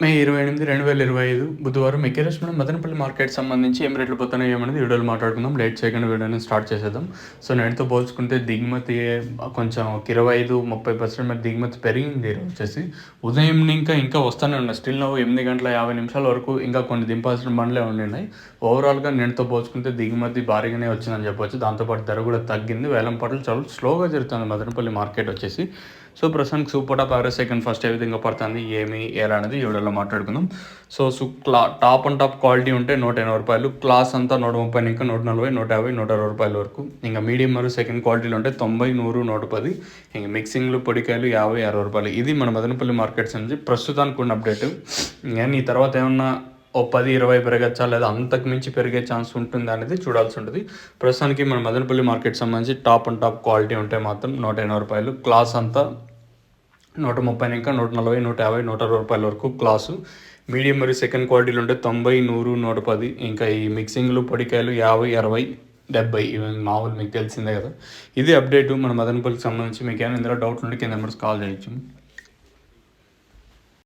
మే 28, 2025 బుధవారం ఎక్కేరేషన్ మదనపల్లి మార్కెట్ సంబంధించి ఏం రేట్లు పోతున్నాయి ఏమనేది వీడియోలో మాట్లాడుకుందాం. లేట్ చేయకుండా వీడియోని స్టార్ట్ చేసేద్దాం. సో నేటితో పోల్చుకుంటే దిగుమతి కొంచెం 25-30% మీద దిగుమతి పెరిగింది. వచ్చేసి ఉదయం ఇంకా వస్తూనే ఉన్నాయి. స్టిల్ నవ్వు 8:50 వరకు ఇంకా కొన్ని దింపాల్సిన బండ్లే ఉండినాయి. ఓవరాల్గా నేటితో పోల్చుకుంటే దిగుమతి భారీగానే వచ్చిందని చెప్పొచ్చు. దాంతోపాటు ధర కూడా తగ్గింది. వేలం పాటలు చాలా స్లోగా జరుగుతుంది మదనపల్లి మార్కెట్ వచ్చేసి. సో ప్రస్తుతానికి super top average second first ఏ విధంగా పడుతుంది ఎలా అనేది ఈ వీడియోలో మాట్లాడుకుందాం. So top and top quality ఉంటే ₹180, క్లాస్ అంతా 130, ఇంకా 140, 150, ₹160 వరకు. ఇంకా మీడియం మరియు సెకండ్ క్వాలిటీలో ఉంటే 90, 100, 110, ఇంకా మిక్సింగ్లు పొడికాయలు ₹50, ₹60. ఇది మన మదనపల్లి మార్కెట్స్ నుంచి ప్రస్తుతానికి ఉన్న అప్డేట్. ఇంకా ఈ తర్వాత ఏమన్నా 10-20 పెరగచ్చా లేదా అంతకు మించి పెరిగే ఛాన్స్ ఉంటుందా అనేది చూడాల్సి ఉంటుంది. ప్రస్తుతానికి మన మదనపల్లి మార్కెట్ సంబంధించి టాప్ అండ్ టాప్ క్వాలిటీ ఉంటే మాత్రం ₹180, క్లాస్ అంతా 130, ఇంకా 140, 150, ₹160 వరకు క్లాసు. మీడియం మరియు సెకండ్ క్వాలిటీలు ఉంటే 90, 100, 110, ఇంకా ఈ మిక్సింగ్లు పొడికాయలు 50, 60, 70 ఇవి మామూలు మీకు తెలిసిందే కదా. ఇది అప్డేటు మన మదనపల్లికి సంబంధించి. మీకు ఏమైనా ఇందులో డౌట్ ఉంటే కింద నెంబర్స్ కాల్ చేయొచ్చు.